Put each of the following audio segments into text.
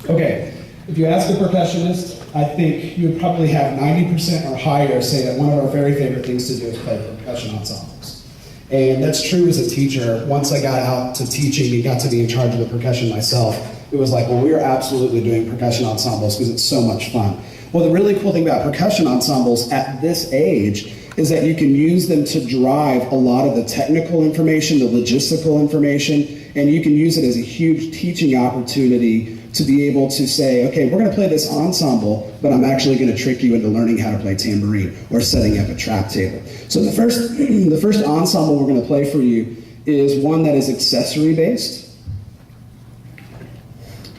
Okay, if you ask a percussionist, I think you would probably have 90% or higher say that one of our very favorite things to do is play percussion ensembles. And that's true as a teacher. Once I got out to teaching and got to be in charge of the percussion myself, it was like, well, we are absolutely doing percussion ensembles because it's so much fun. Well, the really cool thing about percussion ensembles at this age is that you can use them to drive a lot of the technical information, the logistical information, and you can use it as a huge teaching opportunity to be able to say, okay, we're going to play this ensemble, but I'm actually going to trick you into learning how to play tambourine or setting up a trap table. So the first ensemble we're going to play for you is one that is accessory based.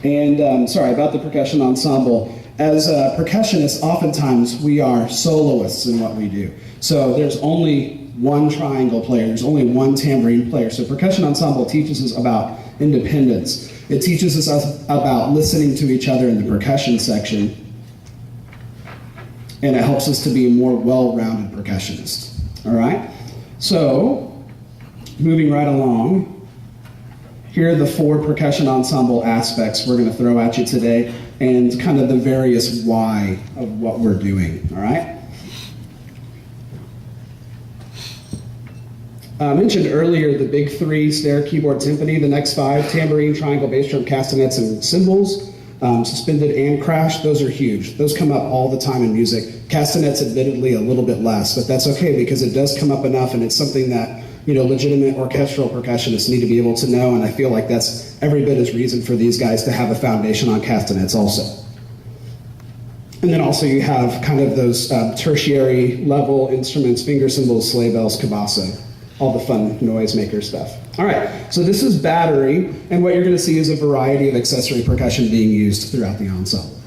And sorry, about the percussion ensemble. As percussionists, oftentimes we are soloists in what we do. So there's only one triangle player, there's only one tambourine player. So percussion ensemble teaches us about independence. It teaches us about listening to each other in the percussion section. And it helps us to be a more well-rounded percussionist. All right? So, moving right along, here are the 4 percussion ensemble aspects we're going to throw at you today, and kind of the various why of what we're doing, all right? I mentioned earlier the big 3, snare, keyboard, timpani. The next 5, tambourine, triangle, bass drum, castanets, and cymbals. Suspended and crash, those are huge. Those come up all the time in music. Castanets, admittedly, a little bit less, but that's okay because it does come up enough, and it's something that, you know, legitimate orchestral percussionists need to be able to know, and I feel like that's every bit as reason for these guys to have a foundation on castanets also. And then also you have kind of those tertiary level instruments, finger cymbals, sleigh bells, cabasa, all the fun noisemaker stuff. All right, so this is Batterie, and what you're going to see is a variety of accessory percussion being used throughout the ensemble.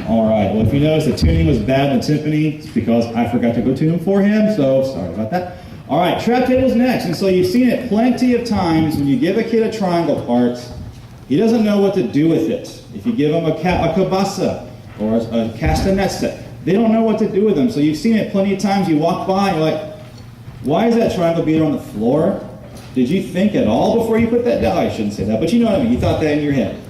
All right, well, if you notice the tuning was bad in the timpani, it's because I forgot to go tune them for him, so sorry about that. All right, trap table's next, and so you've seen it plenty of times when you give a kid a triangle part, he doesn't know what to do with it. If you give him a cabasa or a castanetta, they don't know what to do with them. So you've seen it plenty of times. You walk by and you're like, why is that triangle beater on the floor? Did you think at all before you put that down? I shouldn't say that, but you know what I mean. You thought that in your head.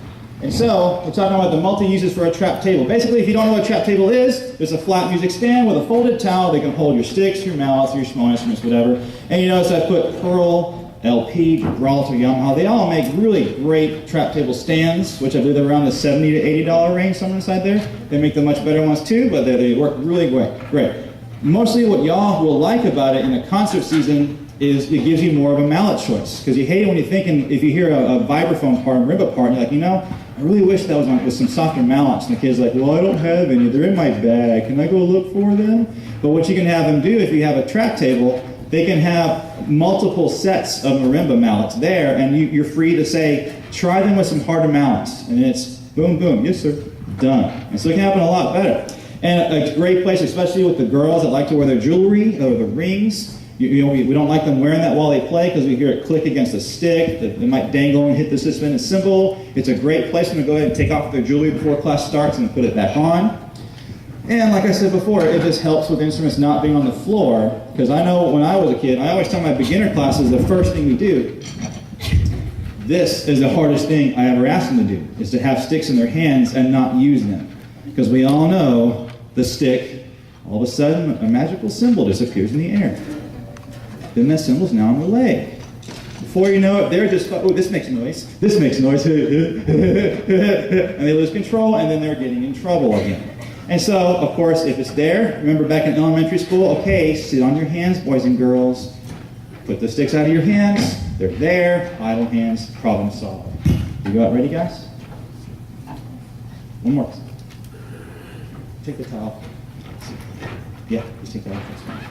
And so we're talking about the multi-uses for a trap table. Basically, if you don't know what a trap table is, it's a flat music stand with a folded towel. They can hold your sticks, your mallets, your small instruments, whatever. And you notice I put Pearl, LP, Gibraltar, Yamaha. They all make really great trap table stands, which I believe they're around the $70 to $80 range, somewhere inside there. They make the much better ones too, but they work really great. Mostly what y'all will like about it in the concert season is it gives you more of a mallet choice. Because you hate it when you're thinking, if you hear a vibraphone part, a marimba part, and you're like, you know, I really wish that was on with some softer mallets. And the kid's like, well, I don't have any. They're in my bag. Can I go look for them? But what you can have them do, if you have a trap table, they can have multiple sets of marimba mallets there, and you're free to say, try them with some harder mallets. And it's boom, boom, yes, sir, done. And so it can happen a lot better. And a great place, especially with the girls that like to wear their jewelry or the rings. We don't like them wearing that while they play because we hear it click against the stick. They might dangle and hit the suspended cymbal. It's a great place for them to go ahead and take off their jewelry before class starts and put it back on. And like I said before, it just helps with instruments not being on the floor. Because I know when I was a kid, I always tell my beginner classes the first thing we do, this is the hardest thing I ever asked them to do, is to have sticks in their hands and not use them. Because we all know the stick, all of a sudden, a magical symbol disappears in the air. Then that symbol's now on the leg. Before you know it, they're just, oh, this makes noise, and they lose control, and then they're getting in trouble again. And so, of course, if it's there, remember back in elementary school, okay, sit on your hands, boys and girls. Put the sticks out of your hands. They're there, idle hands, problem solved. You got ready, guys? One more. Take the towel. Yeah, just take that off. That's fine.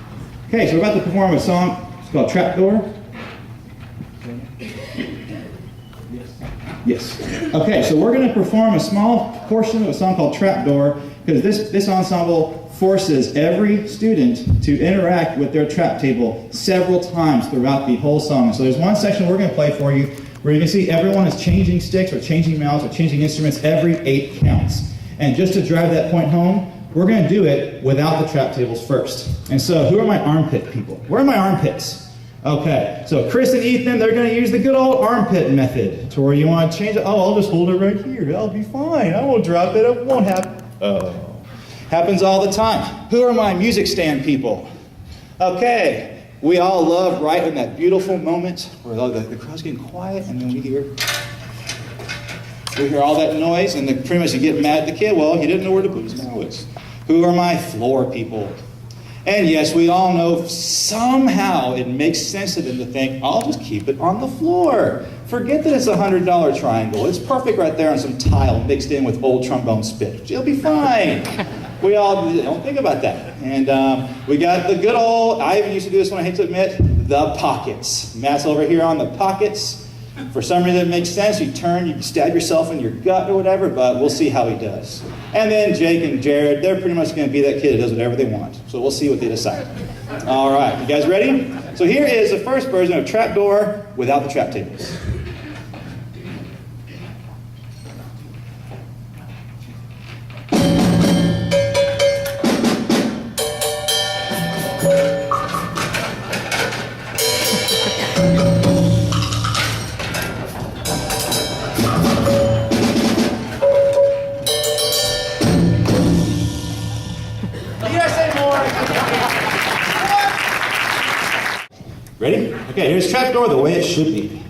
Okay, so we're about to perform a song. It's called Trapdoor. Yes. Okay, so we're going to perform a small portion of a song called Trapdoor because this ensemble forces every student to interact with their trap table several times throughout the whole song. So there's one section we're going to play for you where you can see everyone is changing sticks or changing mouths or changing instruments every 8 counts. And just to drive that point home, we're going to do it without the trap tables first. And so who are my armpit people? Where are my armpits? Okay, so Chris and Ethan, they're going to use the good old armpit method to where you want to change it. Oh, I'll just hold it right here. That'll be fine. I won't drop it. It won't happen. Happens all the time. Who are my music stand people? Okay, we all love right in that beautiful moment where the crowd's getting quiet and then we hear all that noise and pretty much you get mad at the kid. Well, he didn't know where to put his nose. Who are my floor people? And yes, we all know somehow it makes sense to them to think, I'll just keep it on the floor. Forget that it's a $100 triangle. It's perfect right there on some tile mixed in with old trombone spit. It'll be fine. We all don't think about that. And we got the good old, I even used to do this one, I hate to admit, the pockets. Matt's over here on the pockets. For some reason it makes sense. You turn, you stab yourself in your gut or whatever, but we'll see how he does. And then Jake and Jared, they're pretty much going to be that kid that does whatever they want. So we'll see what they decide. All right, you guys ready? So here is the first version of Trapdoor without the trap tables. Ready? Okay, here's Trapdoor the way it should be.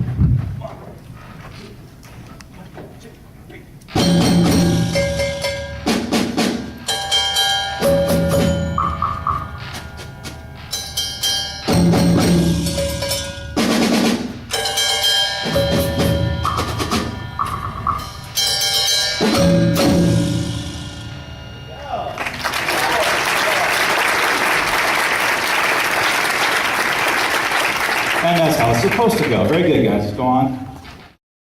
And that's how it's supposed to go. Very good, guys. Let's go on.